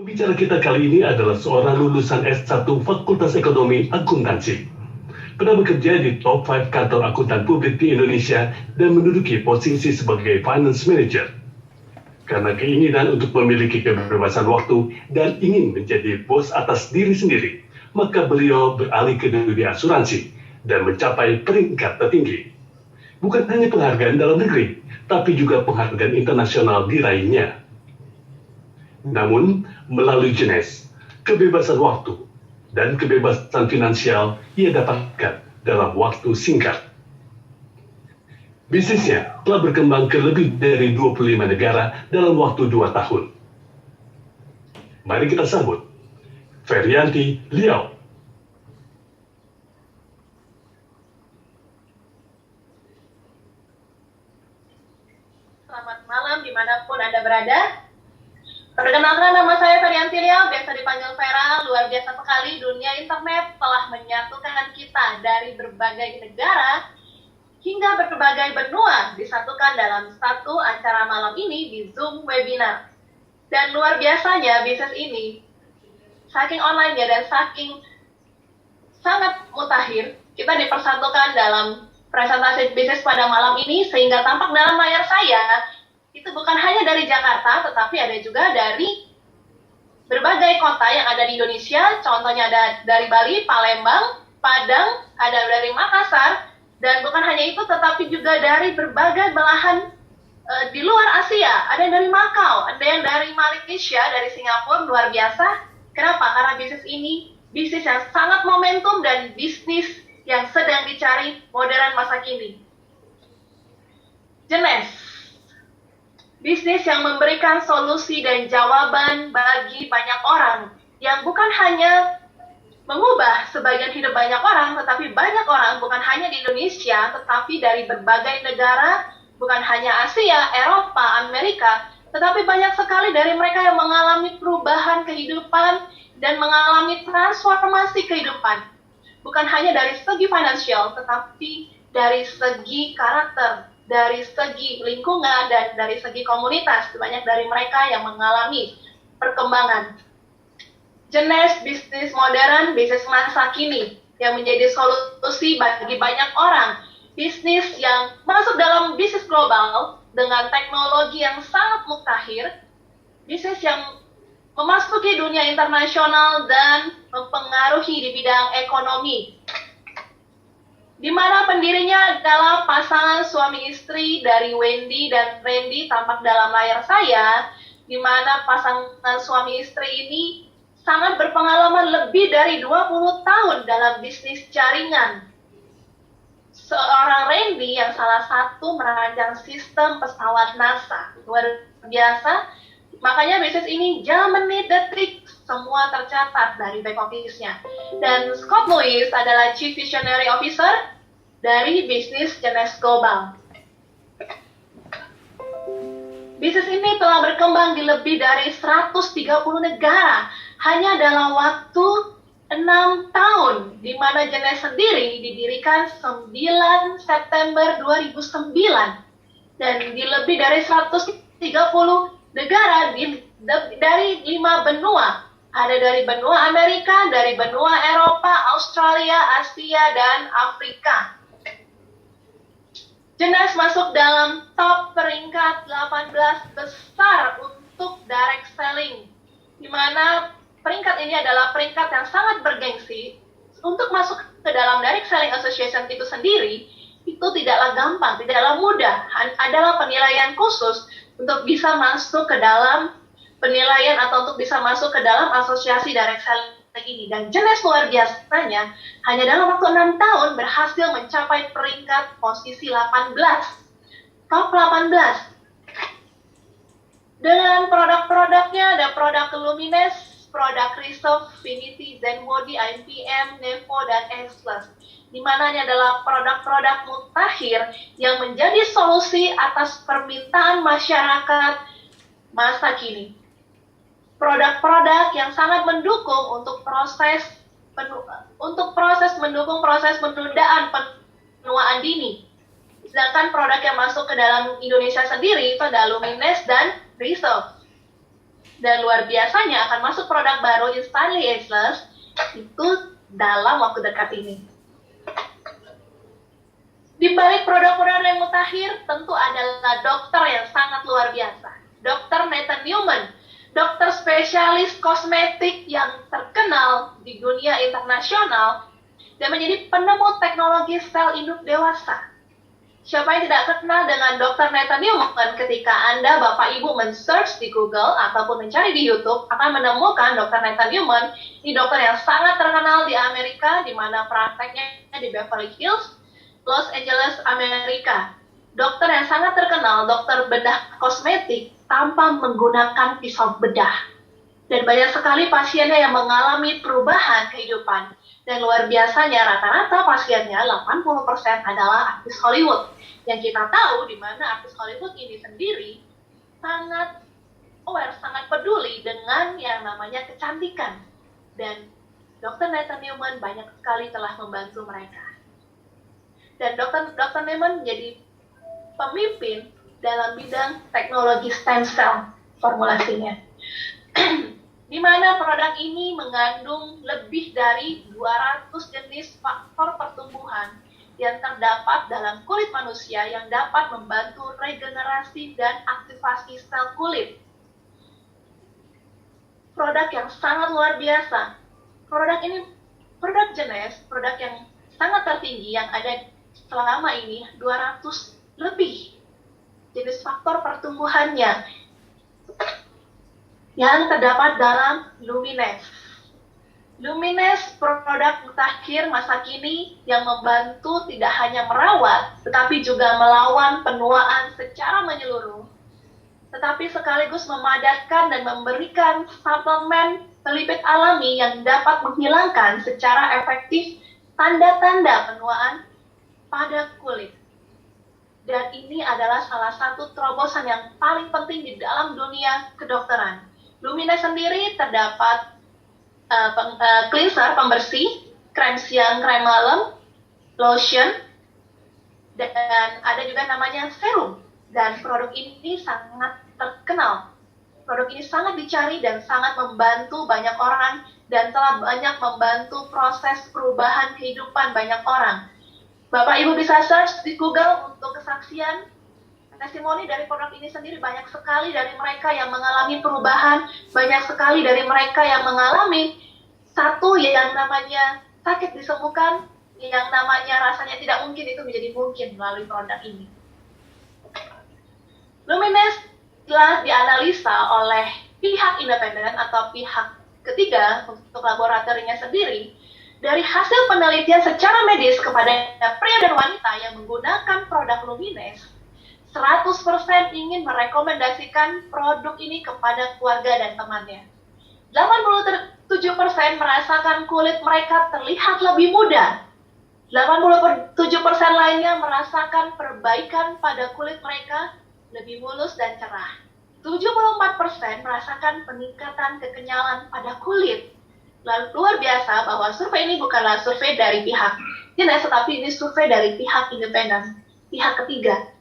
Pembicara kita kali ini adalah seorang lulusan S1 Fakultas Ekonomi Akuntansi. Pernah bekerja di top 5 kantor akuntan publik di Indonesia dan menduduki posisi sebagai finance manager. Karena keinginan untuk memiliki kebebasan waktu dan ingin menjadi bos atas diri sendiri, maka beliau beralih ke dunia asuransi dan mencapai peringkat tertinggi. Bukan hanya penghargaan dalam negeri, tapi juga penghargaan internasional diraihnya. Namun, melalui jenis, kebebasan waktu, dan kebebasan finansial ia dapatkan dalam waktu singkat. Bisnisnya telah berkembang ke lebih dari 25 negara dalam waktu 2 tahun. Mari kita sambut Ferianti Liao. Selamat malam dimanapun Anda berada. Perkenalkan, nama saya Ferianti Liao, biasa dipanggil Vera. Luar biasa sekali, dunia internet telah menyatukan kita dari berbagai negara hingga berbagai benua disatukan dalam satu acara malam ini di Zoom webinar. Dan luar biasanya bisnis ini, saking online-nya dan saking sangat mutakhir, kita dipersatukan dalam presentasi bisnis pada malam ini sehingga tampak dalam layar saya itu bukan hanya dari Jakarta, tetapi ada juga dari berbagai kota yang ada di Indonesia. Contohnya ada dari Bali, Palembang, Padang, ada dari Makassar, dan bukan hanya itu, tetapi juga dari berbagai belahan di luar Asia. Ada yang dari Macau, ada yang dari Malaysia, dari Singapura. Luar biasa. Kenapa? Karena bisnis ini bisnis yang sangat momentum dan bisnis yang sedang dicari modern masa kini. Jenes, bisnis yang memberikan solusi dan jawaban bagi banyak orang, yang bukan hanya mengubah sebagian hidup banyak orang, tetapi banyak orang bukan hanya di Indonesia, tetapi dari berbagai negara, bukan hanya Asia, Eropa, Amerika, tetapi banyak sekali dari mereka yang mengalami perubahan kehidupan dan mengalami transformasi kehidupan. Bukan hanya dari segi finansial, tetapi dari segi karakter, dari segi lingkungan, dan dari segi komunitas. Banyak dari mereka yang mengalami perkembangan. Jenis bisnis modern, bisnis masa kini, yang menjadi solusi bagi banyak orang. Bisnis yang masuk dalam bisnis global dengan teknologi yang sangat mutakhir. Bisnis yang memasuki dunia internasional dan mempengaruhi di bidang ekonomi, di mana pendirinya adalah pasangan suami istri dari Wendy dan Randy, tampak dalam layar saya, di mana pasangan suami istri ini sangat berpengalaman lebih dari 20 tahun dalam bisnis jaringan. Seorang Randy yang salah satu merancang sistem pesawat NASA. Luar biasa. Makanya bisnis ini jam, menit, detik, semua tercatat dari back office-nya. Dan Scott Lewis adalah Chief Visionary Officer dari bisnis jenis global. Bisnis ini telah berkembang di lebih dari 130 negara hanya dalam waktu 6 tahun, di mana jenis sendiri didirikan 9 September 2009 dan di lebih dari 130 negara dari 5 benua. Ada dari benua Amerika, dari benua Eropa, Australia, Asia, dan Afrika. Jenis masuk dalam top peringkat 18 besar untuk direct selling, di mana peringkat ini adalah peringkat yang sangat bergengsi. Untuk masuk ke dalam Direct Selling Association itu sendiri, itu tidaklah gampang, tidaklah mudah. Adalah penilaian khusus untuk bisa masuk ke dalam penilaian atau untuk bisa masuk ke dalam asosiasi Direct Selling ini. Dan jenis luar biasanya, hanya dalam waktu 6 tahun berhasil mencapai peringkat posisi 18. Top 18. Dengan produk-produknya, ada produk Lumines, produk Resolve, Finity, Zenmodi, IMPM, Nevo, dan S+. Di mana ini adalah produk-produk mutakhir yang menjadi solusi atas permintaan masyarakat masa kini. Produk-produk yang sangat mendukung untuk proses mendukung proses penundaan penuaan dini. Sedangkan produk yang masuk ke dalam Indonesia sendiri itu ada Lumines dan Resolve. Dan luar biasanya akan masuk produk baru Instantly Ageless itu dalam waktu dekat ini. Di balik produk-produk yang mutakhir tentu adalah dokter yang sangat luar biasa. Dr. Nathan Newman, dokter spesialis kosmetik yang terkenal di dunia internasional dan menjadi penemu teknologi sel induk dewasa. Siapa yang tidak kenal dengan Dr. Nathan Newman ketika Anda, Bapak Ibu, men-search di Google ataupun mencari di YouTube akan menemukan Dr. Nathan Newman. Ini dokter yang sangat terkenal di Amerika, di mana prakteknya di Beverly Hills, Los Angeles, Amerika. Dokter yang sangat terkenal, dokter bedah kosmetik tanpa menggunakan pisau bedah. Dan banyak sekali pasiennya yang mengalami perubahan kehidupan. Dan luar biasanya rata-rata pasiennya 80% adalah artis Hollywood. Yang kita tahu di mana artis Hollywood ini sendiri sangat aware, sangat peduli dengan yang namanya kecantikan. Dan Dr. Nathan Newman banyak sekali telah membantu mereka. Dan Dr. Newman menjadi pemimpin dalam bidang teknologi stem cell formulasinya. Di mana produk ini mengandung lebih dari 200 jenis faktor pertumbuhan yang terdapat dalam kulit manusia yang dapat membantu regenerasi dan aktivasi sel kulit. Produk yang sangat luar biasa. Produk ini produk jenis, produk yang sangat tertinggi yang ada selama ini 200 lebih jenis faktor pertumbuhannya yang terdapat dalam Luminess. Luminess produk mutakhir masa kini yang membantu tidak hanya merawat, tetapi juga melawan penuaan secara menyeluruh, tetapi sekaligus memadatkan dan memberikan suplemen pelipid alami yang dapat menghilangkan secara efektif tanda-tanda penuaan pada kulit. Dan ini adalah salah satu terobosan yang paling penting di dalam dunia kedokteran. Luminess sendiri terdapat cleanser, pembersih, krem siang, krem malam, lotion, dan ada juga namanya serum. Dan produk ini sangat terkenal. Produk ini sangat dicari dan sangat membantu banyak orang dan telah banyak membantu proses perubahan kehidupan banyak orang. Bapak Ibu bisa search di Google untuk kesaksian testimoni dari produk ini sendiri. Banyak sekali dari mereka yang mengalami perubahan, banyak sekali dari mereka yang mengalami satu yang namanya sakit disembuhkan, yang namanya rasanya tidak mungkin itu menjadi mungkin melalui produk ini. Luminess telah dianalisa oleh pihak independen atau pihak ketiga untuk laboratoriumnya sendiri. Dari hasil penelitian secara medis kepada pria dan wanita yang menggunakan produk Luminess, 100% ingin merekomendasikan produk ini kepada keluarga dan temannya. 87% merasakan kulit mereka terlihat lebih muda. 87% lainnya merasakan perbaikan pada kulit mereka lebih mulus dan cerah. 74% merasakan peningkatan kekenyalan pada kulit. Lalu luar biasa bahwa survei ini bukanlah survei dari pihak dinas, tetapi ini survei dari pihak independen, pihak ketiga.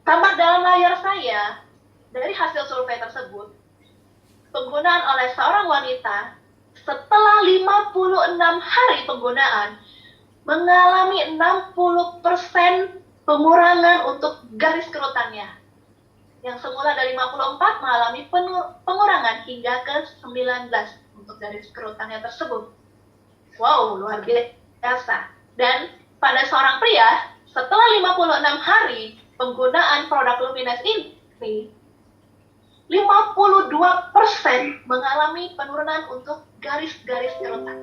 Tampak dalam layar saya, dari hasil survei tersebut, penggunaan oleh seorang wanita setelah 56 hari penggunaan mengalami 60% pengurangan untuk garis kerutannya. Yang semula dari 54 mengalami pengurangan hingga ke 19 untuk garis kerutannya tersebut. Wow, luar biasa. Dan pada seorang pria, setelah 56 hari penggunaan produk Luminess ini, 52% mengalami penurunan untuk garis-garis kerutan.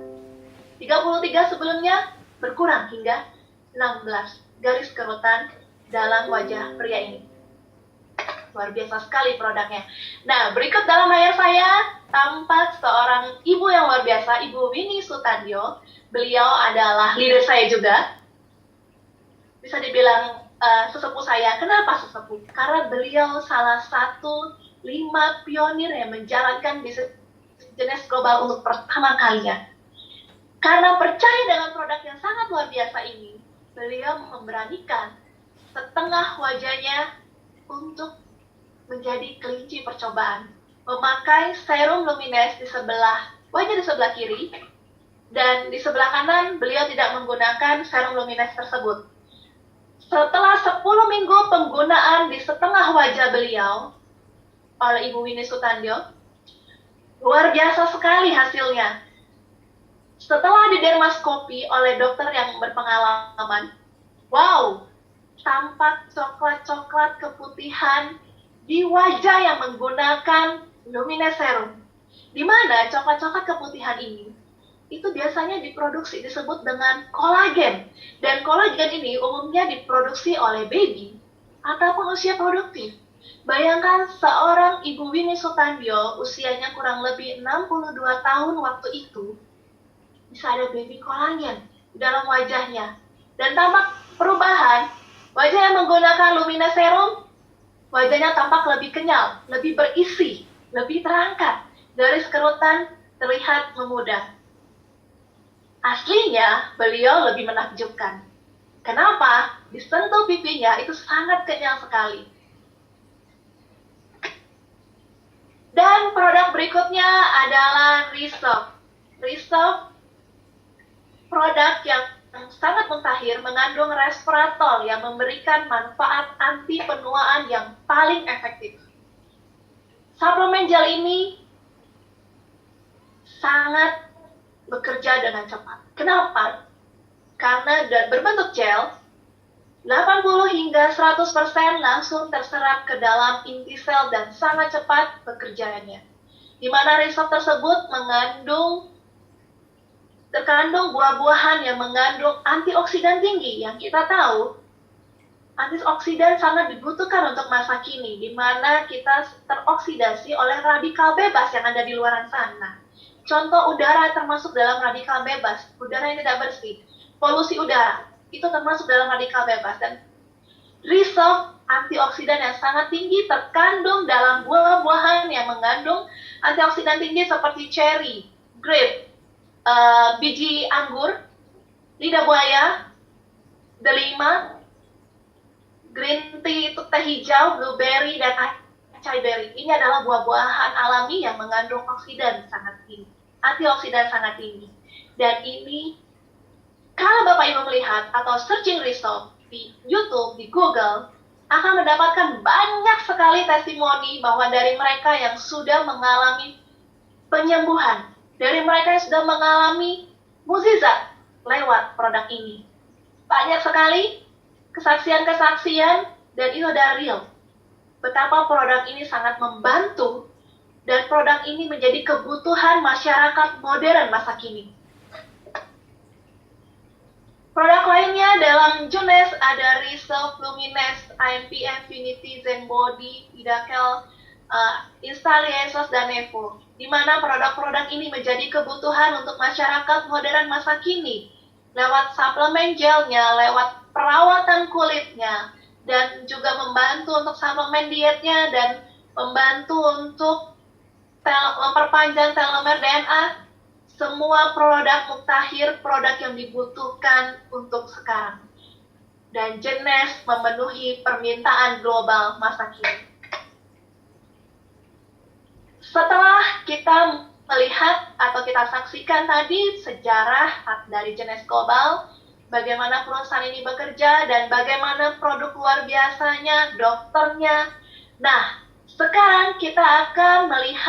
33 sebelumnya berkurang hingga 16 garis kerutan dalam wajah pria ini. Luar biasa sekali produknya. Nah, berikut dalam layar saya tampak seorang ibu yang luar biasa, Ibu Winnie Sutandio. Beliau adalah leader saya juga. Bisa dibilang sesepuh saya. Kenapa sesepuh? Karena beliau salah satu 5 pionir yang menjalankan bisnis jenis global untuk pertama kalinya. Karena percaya dengan produk yang sangat luar biasa ini, beliau memberanikan setengah wajahnya untuk menjadi kelinci percobaan, memakai serum Lumines di sebelah wajah di sebelah kiri, dan di sebelah kanan beliau tidak menggunakan serum Lumines tersebut. Setelah 10 minggu penggunaan di setengah wajah beliau oleh Ibu Winnie Sutandio, luar biasa sekali hasilnya. Setelah didermaskopi oleh dokter yang berpengalaman, wow, tampak coklat-coklat keputihan di wajah yang menggunakan Lumines Serum. Di mana coklat-coklat keputihan ini itu biasanya diproduksi disebut dengan kolagen. Dan kolagen ini umumnya diproduksi oleh baby ataupun usia produktif. Bayangkan seorang Ibu Winnie Sutandio usianya kurang lebih 62 tahun waktu itu bisa ada baby kolagen di dalam wajahnya. Dan tampak perubahan, wajah yang menggunakan Lumines Serum, wajahnya tampak lebih kenyal, lebih berisi, lebih terangkat. Garis kerutan terlihat memudar. Aslinya, beliau lebih menakjubkan. Kenapa? Disentuh pipinya itu sangat kenyal sekali. Dan produk berikutnya adalah Resolve. Resolve produk yang sangat mutakhir, mengandung resveratrol yang memberikan manfaat anti penuaan yang paling efektif. Suplemen gel ini sangat bekerja dengan cepat. Kenapa? Karena berbentuk gel, 80 hingga 100% langsung terserap ke dalam inti sel dan sangat cepat bekerjanya. Di mana Resolve tersebut terkandung buah-buahan yang mengandung antioksidan tinggi. Yang kita tahu, antioksidan sangat dibutuhkan untuk masa kini, di mana kita teroksidasi oleh radikal bebas yang ada di luar sana. Contoh udara termasuk dalam radikal bebas, udara yang tidak bersih, polusi udara. Itu termasuk dalam radikal bebas. Dan Resolve antioksidan yang sangat tinggi terkandung dalam buah-buahan yang mengandung antioksidan tinggi seperti cherry, grape, biji anggur, lidah buaya, delima, green tea itu teh hijau, blueberry, dan acai berry. Ini adalah buah-buahan alami yang mengandung oksidan sangat tinggi, antioksidan sangat tinggi. Dan ini kalau Bapak Ibu melihat atau searching Resolve di YouTube, di Google, akan mendapatkan banyak sekali testimoni bahwa dari mereka yang sudah mengalami penyembuhan, dari mereka yang sudah mengalami mukjizat lewat produk ini. Banyak sekali kesaksian-kesaksian dan itu dari real. Betapa produk ini sangat membantu dan produk ini menjadi kebutuhan masyarakat modern masa kini. Produk lainnya dalam Junes ada Resolve, Lumines, IMPF, Unity, Zenbody, Idakel, Installiesos, dan Nevo. Di mana produk-produk ini menjadi kebutuhan untuk masyarakat modern masa kini. Lewat suplemen gelnya, lewat perawatan kulitnya, dan juga membantu untuk suplemen dietnya, dan membantu untuk memperpanjang telomer DNA. Semua produk mutakhir, produk yang dibutuhkan untuk sekarang. Dan Junes memenuhi permintaan global masa kini. Setelah kita melihat atau kita saksikan tadi sejarah dari Junes Global, bagaimana perusahaan ini bekerja, dan bagaimana produk luar biasanya, dokternya. Nah, sekarang kita akan melihat